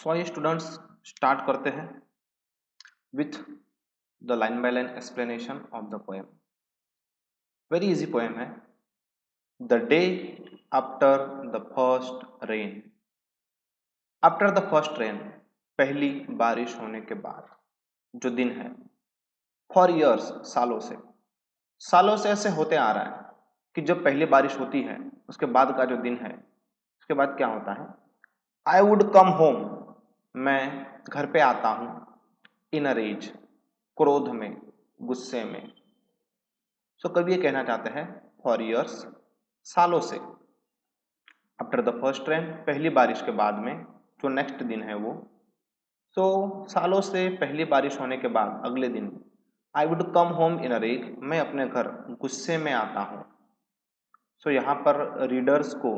सो आइए students start करते हैं with the line by line explanation of the poem. Very easy poem है। The day after the first rain. After the first rain, पहली बारिश होने के बाद जो दिन है। फॉर ईयर्स, सालों से ऐसे होते आ रहा है कि जब पहली बारिश होती है उसके बाद का जो दिन है, उसके बाद क्या होता है। आई वुड कम होम, मैं घर पे आता हूं। इन अ रेज, क्रोध में, गुस्से में। सो कवि ये कहना चाहते हैं फॉर ईयर्स, सालों से। आफ्टर द फर्स्ट रेन, पहली बारिश के बाद में जो नेक्स्ट दिन है वो। सो सालों से पहली बारिश होने के बाद अगले दिन I would come home in a rage, मैं अपने घर गुस्से में आता हूँ। सो यहाँ पर रीडर्स को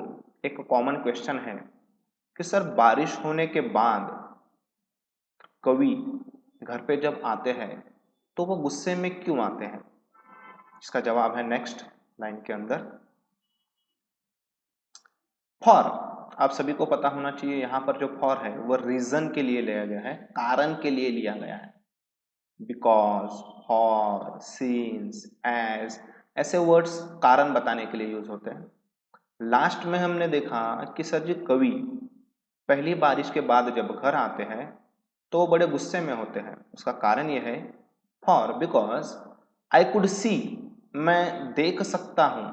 एक कॉमन क्वेश्चन है कि सर बारिश होने के बाद कवि घर पे जब आते हैं तो वो गुस्से में क्यों आते हैं। इसका जवाब है नेक्स्ट लाइन के अंदर। फॉर, आप सभी को पता होना चाहिए यहां पर जो फॉर है वो रीजन के लिए लिया गया है, कारण के लिए लिया गया है। बिकॉज, फॉर, सिंस, एज, ऐसे वर्ड्स कारण बताने के लिए यूज होते हैं। लास्ट में हमने देखा कि सर जी कवि पहली बारिश के बाद जब घर आते हैं तो वो बड़े गुस्से में होते हैं। उसका कारण यह है for because I could see, मैं देख सकता हूं।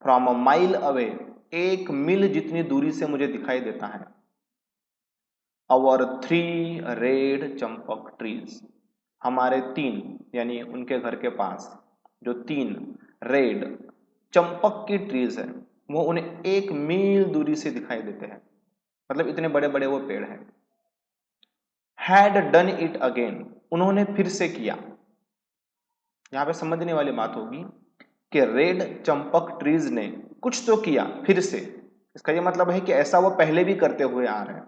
फ्रॉम अ माइल अवे, एक मील जितनी दूरी से मुझे दिखाई देता है। अवर 3 रेड चंपक ट्रीज, हमारे 3 यानी उनके घर के पास जो 3 रेड चंपक की ट्रीज है वो उन्हें 1 मील दूरी से दिखाई देते हैं। मतलब इतने बड़े बड़े वो पेड़ हैं। हैड डन इट अगेन, उन्होंने फिर से किया। यहां पे समझने वाली बात होगी कि रेड चंपक ट्रीज ने कुछ तो किया फिर से। इसका यह मतलब है कि ऐसा वो पहले भी करते हुए आ रहे हैं।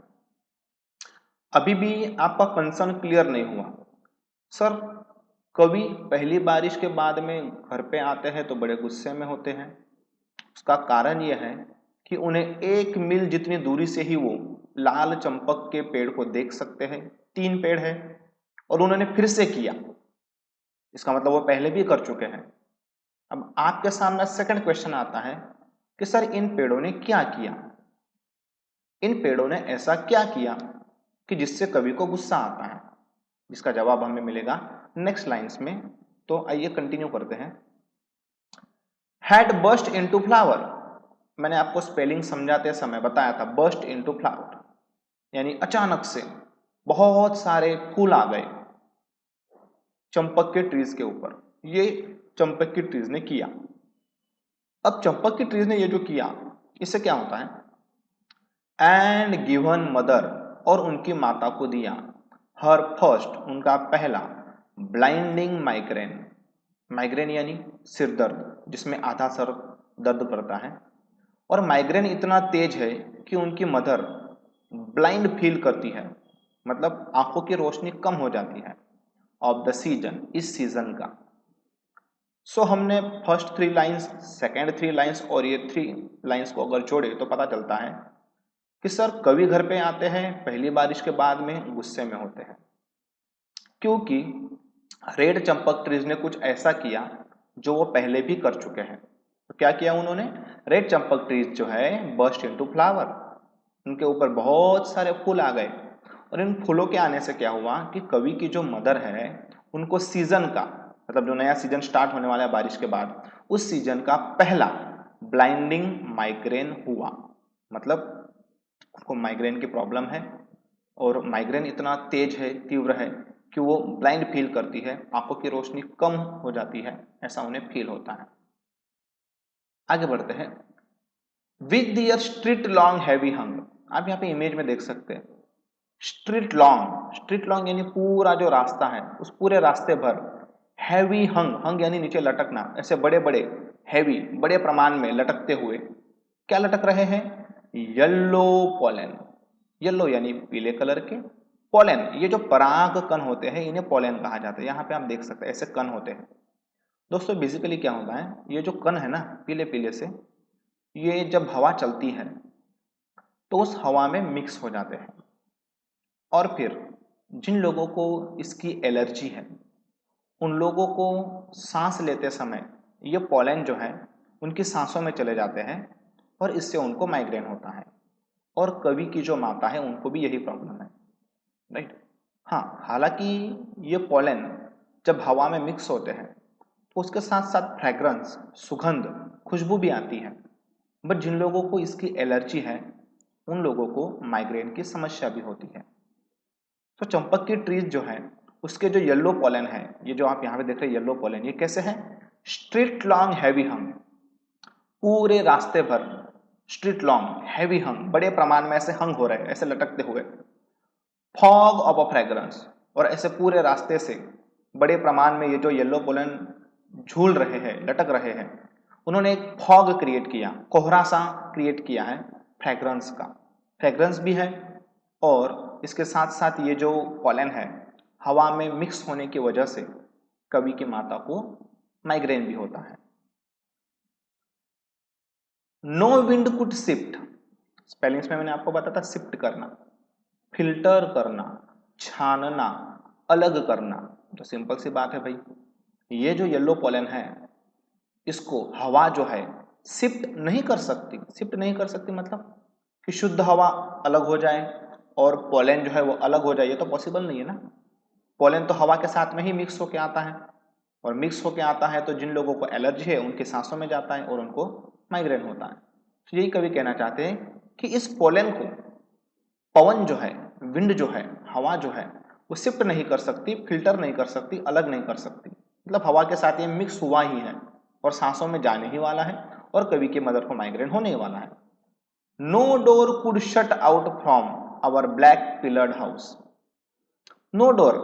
अभी भी आपका कंसर्न क्लियर नहीं हुआ। सर कवि पहली बारिश के बाद में घर पे आते हैं तो बड़े गुस्से में होते हैं। उसका कारण यह है कि उन्हें 1 मील जितनी दूरी से ही वो लाल चंपक के पेड़ को देख सकते हैं। 3 पेड़ है और उन्होंने फिर से किया। इसका मतलब वो पहले भी कर चुके हैं। अब आपके सामने सेकंड क्वेश्चन आता है कि सर इन पेड़ों ने क्या किया। इन पेड़ों ने ऐसा क्या किया कि जिससे कवि को गुस्सा आता है। जिसका जवाब हमें मिलेगा नेक्स्ट लाइंस में। तो आइए कंटिन्यू करते हैं। हैड बर्स्ट इनटू फ्लावर, मैंने आपको स्पेलिंग समझाते समय बताया था बर्स्ट इनटू फ्लावर यानी अचानक से बहुत सारे फूल आ गए चंपक के ट्रीज के ऊपर। ये चंपक की ट्रीज ने किया। अब चंपक की ट्रीज ने ये जो किया इससे क्या होता है। एंड गिवन मदर, और उनकी माता को दिया। हर फर्स्ट, उनका पहला ब्लाइंडिंग माइग्रेन। माइग्रेन यानी सिर दर्द, जिसमें आधा सर दर्द करता है। और माइग्रेन इतना तेज है कि उनकी मदर ब्लाइंड फील करती है, मतलब आंखों की रोशनी कम हो जाती है। ऑफ द सीजन, इस सीजन का। सो हमने फर्स्ट 3 लाइंस, सेकेंड 3 लाइंस और ये 3 लाइंस को अगर जोड़े तो पता चलता है कि सर कवि घर पे आते हैं पहली बारिश के बाद में गुस्से में होते हैं क्योंकि रेड चंपक ट्रीज ने कुछ ऐसा किया जो वो पहले भी कर चुके हैं। तो क्या किया उन्होंने। रेड चंपक ट्रीज जो है बर्स्ट इनटू फ्लावर, उनके ऊपर बहुत सारे फूल आ गए। और इन फूलों के आने से क्या हुआ कि कवि की जो मदर है उनको सीजन का, मतलब जो नया सीजन स्टार्ट होने वाला है बारिश के बाद, उस सीजन का पहला ब्लाइंडिंग माइग्रेन हुआ। मतलब उनको माइग्रेन की प्रॉब्लम है और माइग्रेन इतना तेज है, तीव्र है कि वो ब्लाइंड फील करती है, आंखों की रोशनी कम हो जाती है, ऐसा उन्हें फील होता है। आगे बढ़ते हैं। With their street long heavy hung, आप यहाँ पे इमेज में देख सकते हैं स्ट्रीट लॉन्ग। स्ट्रीट लॉन्ग यानी पूरा जो रास्ता है उस पूरे रास्ते भर हैवी हंग, हंग यानी नीचे लटकना, ऐसे बड़े बड़े हैवी, बड़े प्रमाण में लटकते हुए क्या लटक रहे हैं। येलो पोलन, येलो यानी पीले कलर के, पोलन ये जो पराग कण होते हैं इन्हें पोलन कहा जाता है। यहाँ पे आप देख सकते हैं ऐसे कण होते हैं। दोस्तों बेसिकली क्या होता है, ये जो कण है ना पीले पीले से, ये जब हवा चलती है तो उस हवा में मिक्स हो जाते हैं। और फिर जिन लोगों को इसकी एलर्जी है उन लोगों को सांस लेते समय ये पॉलन जो है उनकी सांसों में चले जाते हैं और इससे उनको माइग्रेन होता है। और कवि की जो माता है उनको भी यही प्रॉब्लम है, राइट। हाँ, हालांकि ये पॉलन जब हवा में मिक्स होते हैं तो उसके साथ साथ फ्रेग्रेंस, सुगंध, खुशबू भी आती है। बट जिन लोगों को इसकी एलर्जी है उन लोगों को माइग्रेन की समस्या भी होती है। तो चंपक की ट्रीज जो है उसके जो येलो पॉलन है, ये जो आप यहाँ पे देख रहे हैं येलो पॉलन, ये कैसे है? स्ट्रीट लॉन्ग हैवी हंग, पूरे रास्ते भर स्ट्रीट लॉन्ग हैवी हंग, बड़े प्रमाण में ऐसे हंग हो रहे हैं, ऐसे लटकते हुए। फॉग ऑफ अ फ्रेग्रेंस, और ऐसे पूरे रास्ते से बड़े प्रमाण में ये जो येलो पोलन झूल रहे हैं, लटक रहे हैं, उन्होंने एक फॉग क्रिएट किया, कोहरा सा क्रिएट किया है फ्रेग्रेंस का। फ्रेग्रेंस भी है और इसके साथ साथ ये जो पोलन है हवा में मिक्स होने की वजह से कवि की माता को माइग्रेन भी होता है। No wind could shift, spellings में मैंने आपको बताया था, शिफ्ट करना, फिल्टर करना, छानना, अलग करना। तो सिंपल सी बात है भाई, ये जो येलो पोलन है इसको हवा जो है शिफ्ट नहीं कर सकती। शिफ्ट नहीं कर सकती मतलब कि शुद्ध हवा अलग हो जाए और पोलन जो है वो अलग हो जाए, ये तो पॉसिबल नहीं है ना। पोलन तो हवा के साथ में ही मिक्स होके आता है, और मिक्स होके आता है तो जिन लोगों को एलर्जी है उनकी सांसों में जाता है और उनको माइग्रेन होता है। तो यही कवि कहना चाहते हैं कि इस पोलन को पवन जो है, विंड जो है, हवा जो है, वो शिफ्ट नहीं कर सकती, फिल्टर नहीं कर सकती, अलग नहीं कर सकती। मतलब हवा के साथ ये मिक्स हुआ ही है और सांसों में जाने ही वाला है और कवि की मदर को माइग्रेन होने ही वाला है। No door could shut out from our black pillared house. No door,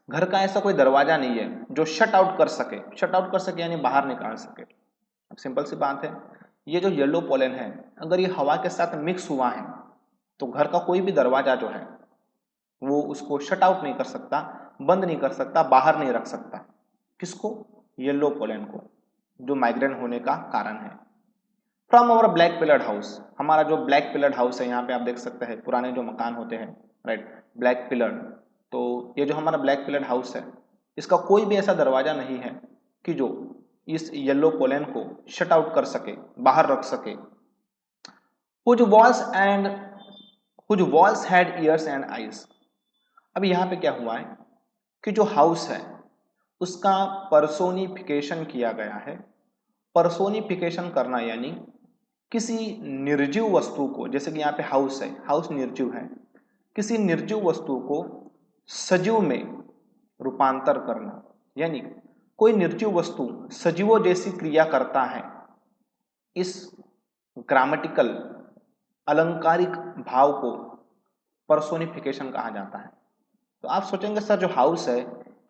घर का ऐसा कोई दरवाजा नहीं है जो शट आउट कर सके। शट आउट कर सके यानी बाहर निकाल सके। अब सिंपल सी बात है, ये जो येलो पोलन है अगर ये हवा के साथ मिक्स हुआ है तो घर का कोई भी दरवाजा जो है वो उसको शट आउट नहीं कर सकता, बंद नहीं कर सकता, बाहर नहीं रख सकता। किसको? येलो पोलन को, जो माइग्रेन होने का कारण है। From our black pillared house, हमारा जो ब्लैक पिलर्ड हाउस है यहाँ पे आप देख सकते हैं पुराने जो मकान होते हैं, राइट, ब्लैक पिलर्ड। तो ये जो हमारा ब्लैक पिलर्ड हाउस है इसका कोई भी ऐसा दरवाजा नहीं है कि जो इस येलो पोलन को शट आउट कर सके, बाहर रख सके। कुछ वॉल्स एंड कुछ walls had years and eyes. अब यहाँ पे क्या हुआ है कि जो हाउस है उसका पर्सोनिफिकेशन किया गया है। पर्सोनिफिकेशन करना यानी किसी निर्जीव वस्तु को, जैसे कि यहाँ पे हाउस है, हाउस निर्जीव है, किसी निर्जीव वस्तु को सजीव में रूपांतर करना, यानी कोई निर्जीव वस्तु सजीवों जैसी क्रिया करता है। इस ग्रामेटिकल अलंकारिक भाव को पर्सोनिफिकेशन कहा जाता है। तो आप सोचेंगे सर जो हाउस है,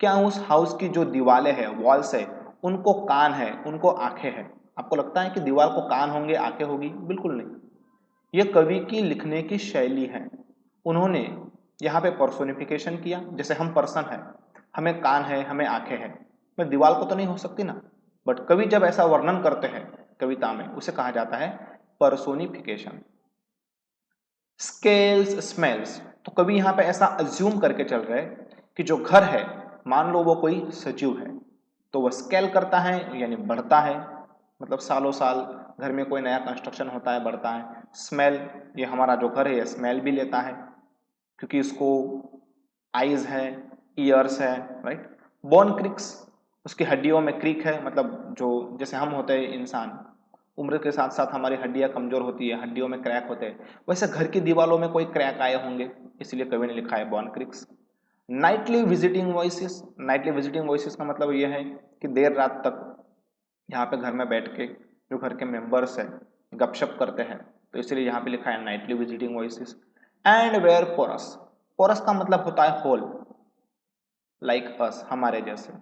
क्या उस हाउस की जो दीवारें हैं, वॉल्स है, उनको कान है, उनको आंखें हैं? आपको लगता है कि दीवार को कान होंगे, आंखें होगी? बिल्कुल नहीं। ये कवि की लिखने की शैली है। उन्होंने यहाँ पे पर्सोनिफिकेशन किया, जैसे हम पर्सन है, हमें कान है, हमें आंखें हैं, पर दीवार को तो नहीं हो सकती ना। बट कवि जब ऐसा वर्णन करते हैं कविता में, उसे कहा जाता है पर्सोनिफिकेशन। स्केल्स, स्मेल्स, तो कवि यहाँ पे ऐसा अज्यूम करके चल रहे हैं कि जो घर है, मान लो वो कोई सजीव है, तो वह स्केल करता है यानी बढ़ता है, मतलब सालों साल घर में कोई नया कंस्ट्रक्शन होता है, बढ़ता है। स्मेल, ये हमारा जो घर है ये स्मेल भी लेता है क्योंकि इसको आईज है, ईयर्स है, राइट। बोन क्रिक्स, उसकी हड्डियों में क्रिक है, मतलब जो जैसे हम होते हैं इंसान, उम्र के साथ साथ हमारी हड्डियां कमजोर होती है, हड्डियों में क्रैक होते हैं, वैसे घर की दीवारों में कोई क्रैक आए होंगे, इसलिए कवि ने लिखा है बॉन क्रिक्स। Nightly visiting voices, nightly visiting voices का मतलब यह है कि देर रात तक यहाँ पे घर में बैठ के जो घर के मेंबर्स है गपशप करते हैं, तो इसलिए यहाँ पे लिखा है nightly visiting voices. And where porous, porous का मतलब होता है होल, लाइक अस, हमारे जैसे।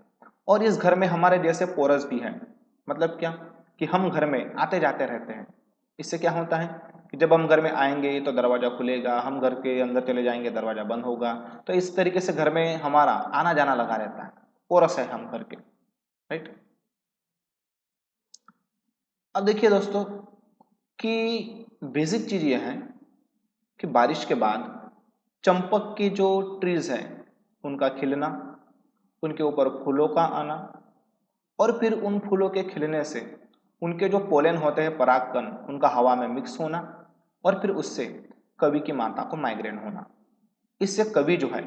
और इस घर में हमारे जैसे पोरस भी है, मतलब क्या कि हम घर में आते जाते रहते हैं। इससे क्या होता है कि जब हम घर में आएंगे तो दरवाजा खुलेगा, हम घर के अंदर चले जाएंगे दरवाजा बंद होगा, तो इस तरीके से घर में हमारा आना जाना लगा रहता है, पोरस है हम घर के, राइट। अब देखिए दोस्तों कि बेसिक चीज यह है कि बारिश के बाद चंपक के जो ट्रीज है उनका खिलना, उनके ऊपर फूलों का आना, और फिर उन फूलों के खिलने से उनके जो पोलन होते हैं परागकण उनका हवा में मिक्स होना, और फिर उससे कवि की माता को माइग्रेन होना। इससे कवि जो है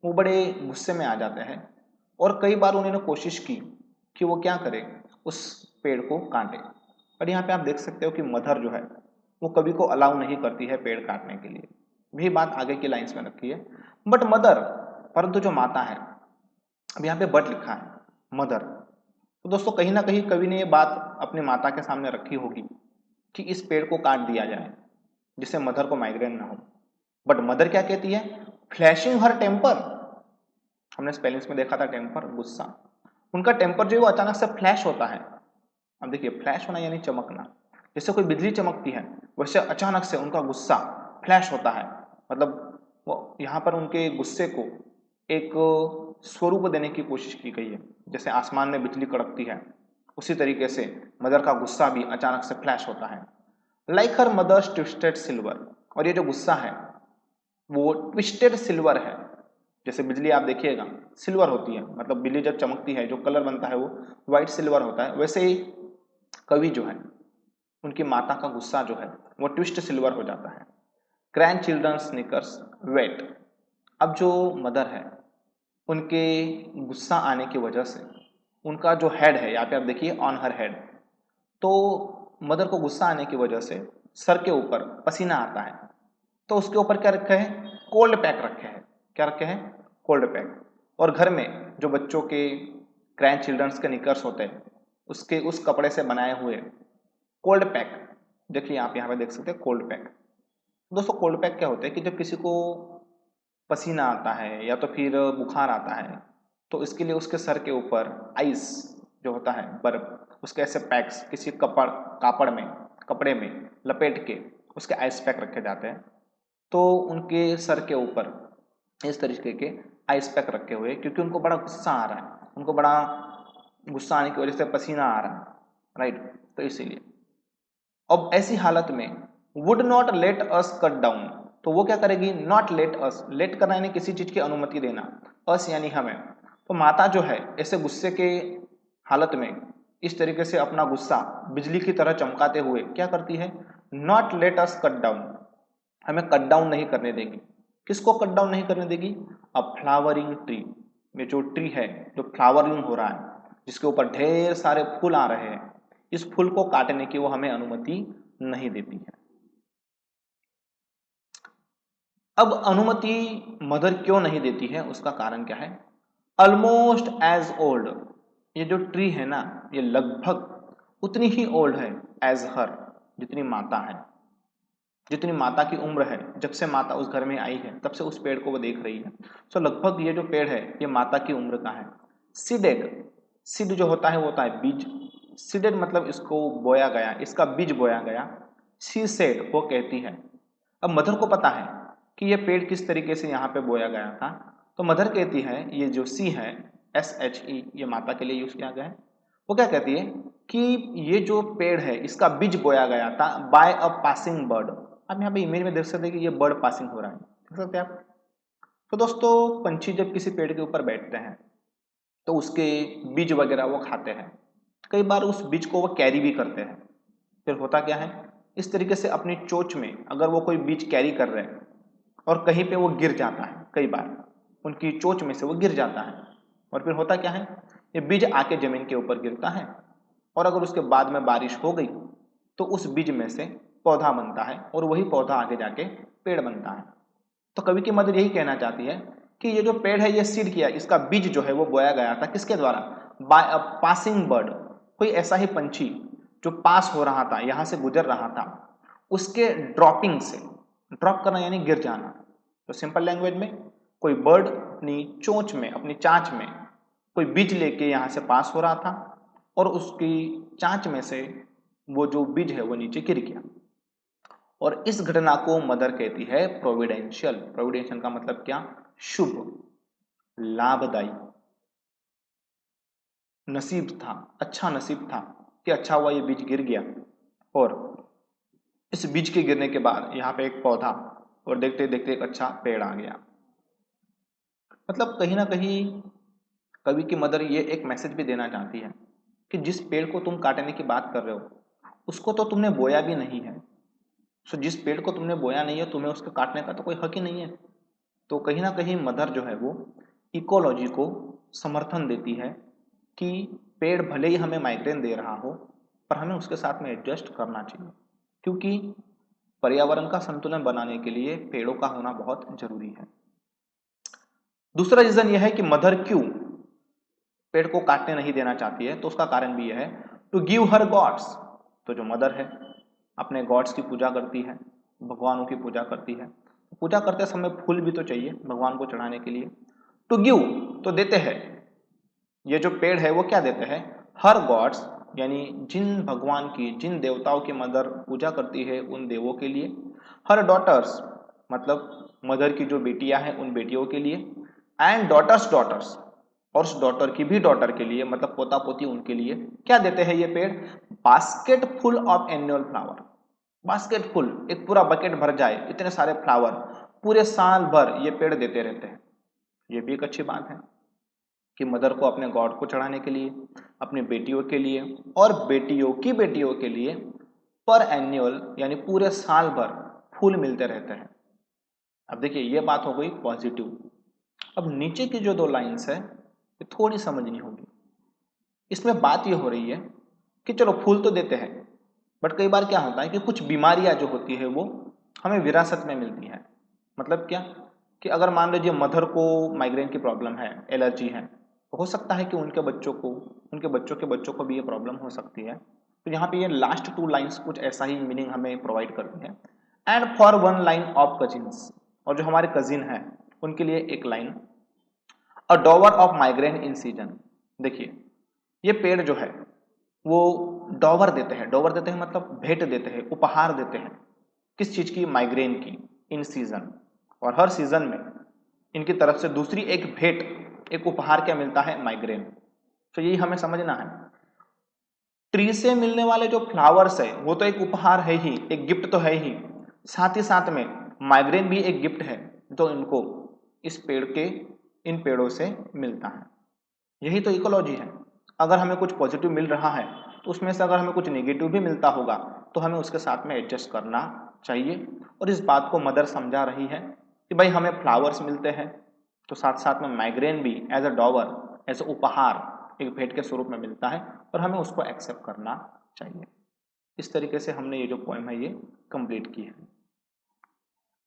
वो बड़े गुस्से में आ जाते हैं और कई बार उन्होंने कोशिश की कि वो क्या करे, उस पेड़ को काटे। और यहाँ पे आप देख सकते हो कि मदर जो है वो कवि को अलाउ नहीं करती है पेड़ काटने के लिए, भी बात आगे की लाइंस में रखी है। बट मदर, परंतु जो माता है, अब यहाँ पे बट लिखा है मदर, तो दोस्तों कहीं ना कहीं कवि ने ये बात अपनी माता के सामने रखी होगी कि इस पेड़ को काट दिया जाए जिससे मदर को माइग्रेन ना हो। बट मदर क्या कहती है, फ्लैशिंग हर टेम्पर, हमने स्पेलिंग्स में देखा था टेम्पर गुस्सा, उनका टेम्पर जो है वो अचानक से फ्लैश होता है। अब देखिए फ्लैश होना यानी चमकना, जैसे कोई बिजली चमकती है वैसे अचानक से उनका गुस्सा फ्लैश होता है। मतलब वो यहाँ पर उनके गुस्से को एक स्वरूप देने की कोशिश की गई है, जैसे आसमान में बिजली कड़कती है उसी तरीके से मदर का गुस्सा भी अचानक से फ्लैश होता है। Like her mother's twisted silver, और ये जो गुस्सा है वो ट्विस्टेड सिल्वर है। जैसे बिजली आप देखिएगा सिल्वर होती है, मतलब बिजली जब चमकती है जो कलर बनता है वो व्हाइट सिल्वर होता है, वैसे ही कवि जो है उनकी माता का गुस्सा जो है वो ट्विस्ट सिल्वर हो जाता है। ग्रैंड चिल्ड्रन स्निकर्स वेट, अब जो मदर है उनके गुस्सा आने की वजह से उनका जो हेड है, यहाँ पे आप देखिए ऑन हर हेड, तो मदर को गुस्सा आने की वजह से सर के ऊपर पसीना आता है, तो उसके ऊपर क्या रखे हैं, कोल्ड पैक रखे हैं। क्या रखे हैं, कोल्ड पैक। और घर में जो बच्चों के ग्रैंड चिल्ड्रंस के निकर्स होते हैं उसके उस कपड़े से बनाए हुए कोल्ड पैक, देखिए आप यहाँ पे देख सकते हैं कोल्ड पैक। दोस्तों कोल्ड पैक क्या होता है कि जब किसी को पसीना आता है या तो फिर बुखार आता है तो इसके लिए उसके सर के ऊपर आइस जो होता है बर्फ, उसके ऐसे पैक्स किसी कपड़े में लपेट के उसके आइस पैक रखे जाते हैं। तो उनके सर के ऊपर इस तरीके के आइस पैक रखे हुए क्योंकि उनको बड़ा गुस्सा आ रहा है, उनको बड़ा गुस्सा आने की वजह से पसीना आ रहा है, राइट, तो इसीलिए। अब ऐसी हालत में would not let us cut down, तो वो क्या करेगी, नॉट लेट अस, लेट करना यानी किसी चीज की अनुमति देना, अस यानी हमें। तो माता जो है ऐसे गुस्से के हालत में इस तरीके से अपना गुस्सा बिजली की तरह चमकाते हुए क्या करती है, not let us cut down, हमें कट डाउन नहीं करने देगी। किसको कट डाउन नहीं करने देगी, अब फ्लावरिंग ट्री में जो ट्री है जो फ्लावरिंग हो रहा है जिसके ऊपर ढेर सारे फूल आ रहे हैं, इस फूल को काटने की वो हमें अनुमति नहीं देती है। अब अनुमति मदर क्यों नहीं देती है, उसका कारण क्या है, ऑलमोस्ट एज ओल्ड, ये जो ट्री है ना ये लगभग उतनी ही ओल्ड है एज हर, जितनी माता है, जितनी माता की उम्र है, जब से माता उस घर में आई है तब से उस पेड़ को वो देख रही है। सो लगभग ये जो पेड़ है ये माता की उम्र का है। सीडेड, सीड जो होता है वो होता है बीज, सीडेड मतलब इसको बोया गया, इसका बीज बोया गया। शी सेड, वो कहती है। अब मदर को पता है कि ये पेड़ किस तरीके से यहाँ पे बोया गया था, तो मदर कहती है, ये जो सी है SHE ये माता के लिए यूज किया गया है, वो क्या कहती है कि ये जो पेड़ है इसका बीज बोया गया था बाय अ पासिंग बर्ड। आप यहाँ पे इमेज में देख सकते हैं कि ये बर्ड पासिंग हो रहा है, देख सकते हैं आप। तो दोस्तों पंछी जब किसी पेड़ के ऊपर बैठते हैं तो उसके बीज वगैरह वो खाते हैं, कई बार उस बीज को वो कैरी भी करते हैं। फिर होता क्या है, इस तरीके से अपनी चोंच में अगर वो कोई बीज कैरी कर रहे हैं और कहीं पे वो गिर जाता है, कई बार उनकी चोंच में से वो गिर जाता है, और फिर होता क्या है, ये बीज आके जमीन के ऊपर गिरता है और अगर उसके बाद में बारिश हो गई तो उस बीज में से पौधा बनता है और वही पौधा आगे जाके पेड़ बनता है। तो कवि की मदर यही कहना चाहती है कि ये जो पेड़ है ये सीड किया, इसका बीज जो है वो बोया गया था किसके द्वारा, बाय अ पासिंग बर्ड, कोई ऐसा ही पंछी जो पास हो रहा था, यहां से गुजर रहा था, उसके ड्रॉपिंग से, ड्रॉप करना यानी गिर जाना। तो सिंपल लैंग्वेज में कोई बर्ड अपनी चोंच में, अपनी चांच में कोई बीज लेके यहां से पास हो रहा था और उसकी चांच में से वो जो बीज है वो नीचे गिर गया। और इस घटना को मदर कहती है प्रोविडेंशियल। प्रोविडेंशियल का मतलब क्या, शुभ, लाभदायी, नसीब था, अच्छा नसीब था कि अच्छा हुआ ये बीज गिर गया और इस बीज के गिरने के बाद यहाँ पे एक पौधा और देखते देखते एक अच्छा पेड़ आ गया। मतलब कहीं ना कहीं कवि की मदर ये एक मैसेज भी देना चाहती है कि जिस पेड़ को तुम काटने की बात कर रहे हो उसको तो तुमने बोया भी नहीं है। सो जिस पेड़ को तुमने बोया नहीं है तुम्हें उसको काटने का तो कोई हक ही नहीं है। तो कहीं ना कहीं मदर जो है वो इकोलॉजी को समर्थन देती है कि पेड़ भले ही हमें माइग्रेन दे रहा हो पर हमें उसके साथ में एडजस्ट करना चाहिए, क्योंकि पर्यावरण का संतुलन बनाने के लिए पेड़ों का होना बहुत जरूरी है। दूसरा रीजन यह है कि मदर क्यों पेड़ को काटने नहीं देना चाहती है, तो उसका कारण भी यह है टू गिव हर गॉड्स। तो जो मदर है अपने गॉड्स की पूजा करती है, भगवानों की पूजा करती है। पूजा करते समय फूल भी तो चाहिए भगवान को चढ़ाने के लिए। टू गिव तो देते हैं, ये जो पेड़ है वो क्या देते हैं, हर गॉड्स यानी जिन भगवान की जिन देवताओं की मदर पूजा करती है उन देवों के लिए। हर डॉटर्स मतलब मदर की जो बेटियां हैं उन बेटियों के लिए। एंड डॉटर्स डॉटर्स और उस डॉटर की भी डॉटर के लिए मतलब पोता पोती उनके लिए क्या देते हैं ये पेड़, basket full of annual flower. Basket full एक पूरा बकेट भर जाए इतने सारे फ्लावर पूरे साल भर ये पेड़ देते रहते हैं। ये भी एक अच्छी बात है कि मदर को अपने गॉड को चढ़ाने के लिए, अपनी बेटियों के लिए और बेटियों के लिए पर एन्युअल यानी पूरे साल भर फूल मिलते रहते हैं। अब देखिए ये बात हो गई पॉजिटिव। अब नीचे की जो दो लाइंस है ये थोड़ी समझनी होगी। इसमें बात ये हो रही है कि चलो फूल तो देते हैं बट कई बार क्या होता है कि कुछ बीमारियां जो होती है वो हमें विरासत में मिलती है। मतलब क्या कि अगर मान लीजिए मदर को माइग्रेन की प्रॉब्लम है, एलर्जी है, तो हो सकता है कि उनके बच्चों के बच्चों को भी ये प्रॉब्लम हो सकती है। तो यहाँ पे ये लास्ट टू लाइंस कुछ ऐसा ही मीनिंग हमें प्रोवाइड करती है। And for one line of cousins, और जो हमारे कजिन है उनके लिए एक line, a डॉवर of migraine in season. देखिए ये पेड़ जो है वो डॉवर देते हैं, डॉवर देते हैं मतलब भेंट देते हैं, उपहार देते हैं। किस चीज की, माइग्रेन की, इन सीजन। और हर सीजन में इनकी तरफ से दूसरी एक भेंट एक उपहार क्या मिलता है, माइग्रेन। तो यही हमें समझना है। ट्री से मिलने वाले जो फ्लावर्स है वो तो एक उपहार है ही, एक गिफ्ट तो है ही, साथ ही साथ में माइग्रेन भी एक गिफ्ट है जो इनको इस पेड़ के इन पेड़ों से मिलता है। यही तो इकोलॉजी है। अगर हमें कुछ पॉजिटिव मिल रहा है तो उसमें से अगर हमें कुछ नेगेटिव भी मिलता होगा तो हमें उसके साथ में एडजस्ट करना चाहिए। और इस बात को मदर समझा रही है कि भाई हमें फ्लावर्स मिलते हैं तो साथ साथ में माइग्रेन भी एज अ डॉवर, एज अ उपहार, एक भेंट के स्वरूप में मिलता है और हमें उसको एक्सेप्ट करना चाहिए। इस तरीके से हमने ये जो पोएम है ये कंप्लीट की है।